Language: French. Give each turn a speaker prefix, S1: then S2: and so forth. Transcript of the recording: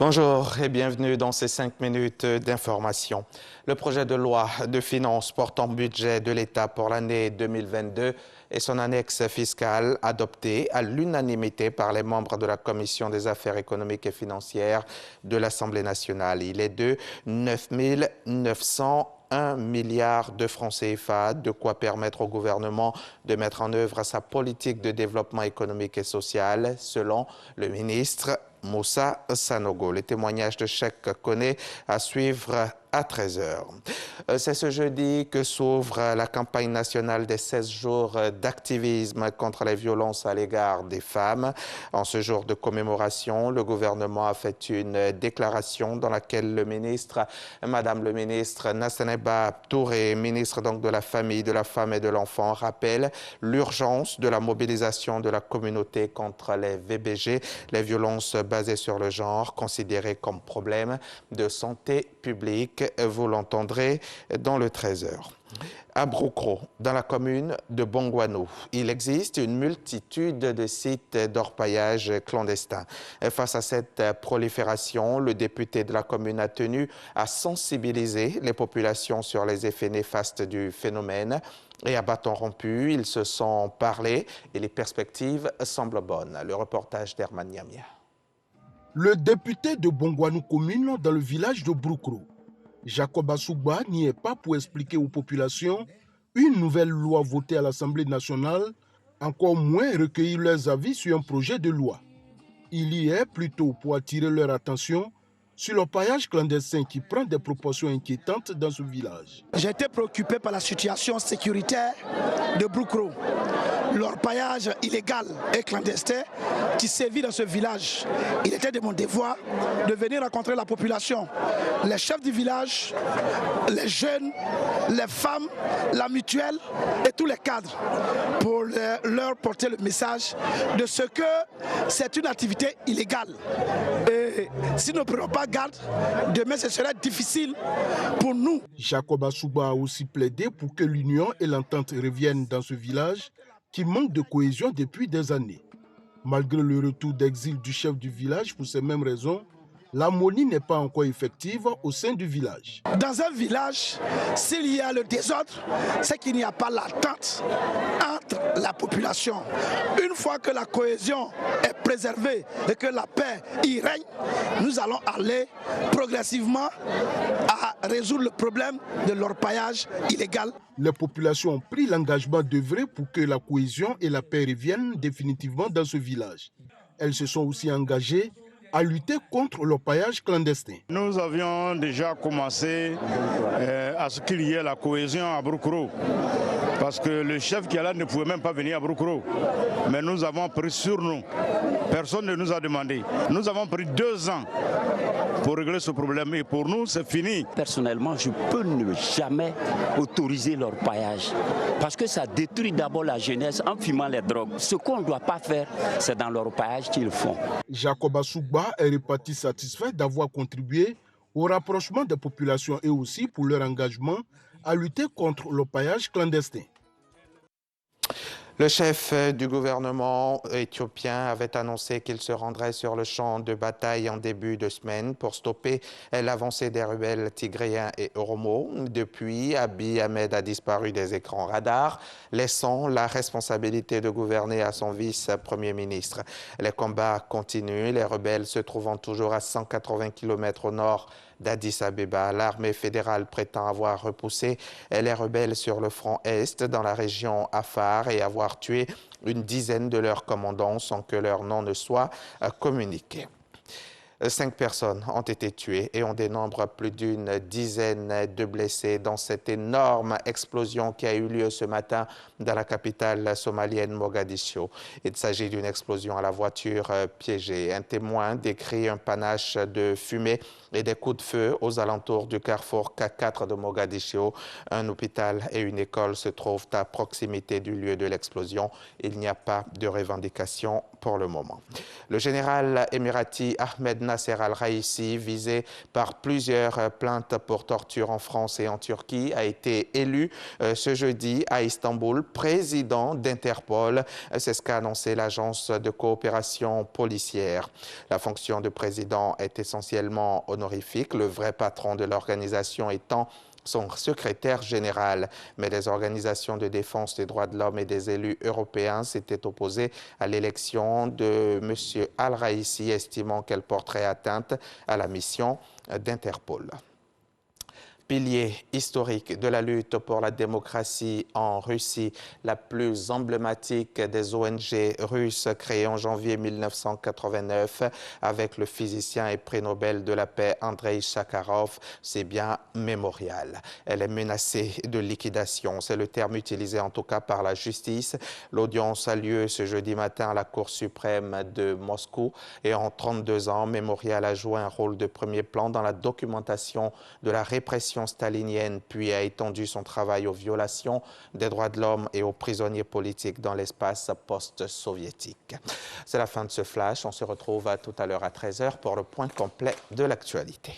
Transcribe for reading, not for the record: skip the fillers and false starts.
S1: Bonjour et bienvenue dans ces 5 minutes d'information. Le projet de loi de finances portant budget de l'État pour l'année 2022 et son annexe fiscale adopté à l'unanimité par les membres de la Commission des affaires économiques et financières de l'Assemblée nationale. Il est de 9 901 milliards de francs CFA, de quoi permettre au gouvernement de mettre en œuvre sa politique de développement économique et social, selon le ministre Moussa Sanogo. Les témoignages de Cheikh Koné à suivre à 13h. C'est ce jeudi que s'ouvre la campagne nationale des 16 jours d'activisme contre les violences à l'égard des femmes. En ce jour de commémoration, le gouvernement a fait une déclaration dans laquelle le ministre, Madame le ministre Nassaneba Touré, ministre donc de la Famille, de la Femme et de l'Enfant, rappelle l'urgence de la mobilisation de la communauté contre les VBG, les violences basées sur le genre, considérées comme problème de santé publique. Vous l'entendrez dans le 13h. À Broukro, dans la commune de Bongouanou, il existe une multitude de sites d'orpaillage clandestins. Face à cette prolifération, le député de la commune a tenu à sensibiliser les populations sur les effets néfastes du phénomène. Et à bâton rompu, ils se sont parlé et les perspectives semblent bonnes. Le reportage d'Herman Niamia.
S2: Le député de Bongouanou commune dans le village de Broukro, Jacob Assouba, n'y est pas pour expliquer aux populations une nouvelle loi votée à l'Assemblée nationale, encore moins recueillir leurs avis sur un projet de loi. Il y est plutôt pour attirer leur attention sur l'orpaillage clandestin qui prend des proportions inquiétantes dans ce village.
S3: J'ai été préoccupé par la situation sécuritaire de Broukro. L'orpaillage illégal et clandestin qui sévit dans ce village. Il était de mon devoir de venir rencontrer la population, les chefs du village, les jeunes, les femmes, la mutuelle et tous les cadres pour leur porter le message de ce que c'est une activité illégale. Et si nous ne prenons pas garde, demain ce serait difficile pour nous.
S2: Jacob Assouba a aussi plaidé pour que l'union et l'entente reviennent dans ce village qui manque de cohésion depuis des années. Malgré le retour d'exil du chef du village pour ces mêmes raisons, l'harmonie n'est pas encore effective au sein du village.
S3: Dans un village, s'il y a le désordre, c'est qu'il n'y a pas l'attente entre la population. Une fois que la cohésion est préservée et que la paix y règne, nous allons aller progressivement à résoudre le problème de l'orpaillage illégal.
S2: Les populations ont pris l'engagement d'œuvrer pour que la cohésion et la paix reviennent définitivement dans ce village. Elles se sont aussi engagées à lutter contre l'orpaillage clandestin.
S4: Nous avions déjà commencé à ce qu'il y ait la cohésion à Broukro, parce que le chef qui est là ne pouvait même pas venir à Broukro. Mais nous avons pris sur nous. Personne ne nous a demandé. Nous avons pris 2 ans pour régler ce problème et pour nous c'est fini.
S5: Personnellement, je peux ne jamais autoriser l'orpaillage parce que ça détruit d'abord la jeunesse en fumant les drogues. Ce qu'on ne doit pas faire, c'est dans l'orpaillage qu'ils font.
S2: Jacob Assouba est reparti satisfait d'avoir contribué au rapprochement des populations et aussi pour leur engagement à lutter contre l'orpaillage clandestin.
S1: Le chef du gouvernement éthiopien avait annoncé qu'il se rendrait sur le champ de bataille en début de semaine pour stopper l'avancée des rebelles tigréens et Oromo. Depuis, Abiy Ahmed a disparu des écrans radars, laissant la responsabilité de gouverner à son vice-premier ministre. Les combats continuent, les rebelles se trouvant toujours à 180 km au nord d'Addis Abeba. L'armée fédérale prétend avoir repoussé les rebelles sur le front Est dans la région Afar et avoir tué une dizaine de leurs commandants sans que leur nom ne soit communiqué. 5 personnes ont été tuées et on dénombre plus d'une dizaine de blessés dans cette énorme explosion qui a eu lieu ce matin dans la capitale somalienne Mogadiscio. Il s'agit d'une explosion à la voiture piégée. Un témoin décrit un panache de fumée et des coups de feu aux alentours du carrefour K4 de Mogadiscio. Un hôpital et une école se trouvent à proximité du lieu de l'explosion. Il n'y a pas de revendication pour le moment. Le général émirati Ahmed Nasser Al-Raïssi, visé par plusieurs plaintes pour torture en France et en Turquie, a été élu ce jeudi à Istanbul président d'Interpol. C'est ce qu'a annoncé l'agence de coopération policière. La fonction de président est essentiellement honorifique, le vrai patron de l'organisation étant son secrétaire général. Mais les organisations de défense des droits de l'homme et des élus européens s'étaient opposées à l'élection de M. Al-Raïssi, estimant qu'elle porterait atteinte à la mission d'Interpol. Pilier historique de la lutte pour la démocratie en Russie, la plus emblématique des ONG russes créée en janvier 1989 avec le physicien et prix Nobel de la paix Andrei Sakharov, c'est bien Mémorial. Elle est menacée de liquidation, c'est le terme utilisé en tout cas par la justice. L'audience a lieu ce jeudi matin à la Cour suprême de Moscou et en 32 ans, Mémorial a joué un rôle de premier plan dans la documentation de la répression stalinienne, puis a étendu son travail aux violations des droits de l'homme et aux prisonniers politiques dans l'espace post-soviétique. C'est la fin de ce flash. On se retrouve tout à l'heure à 13h pour le point complet de l'actualité.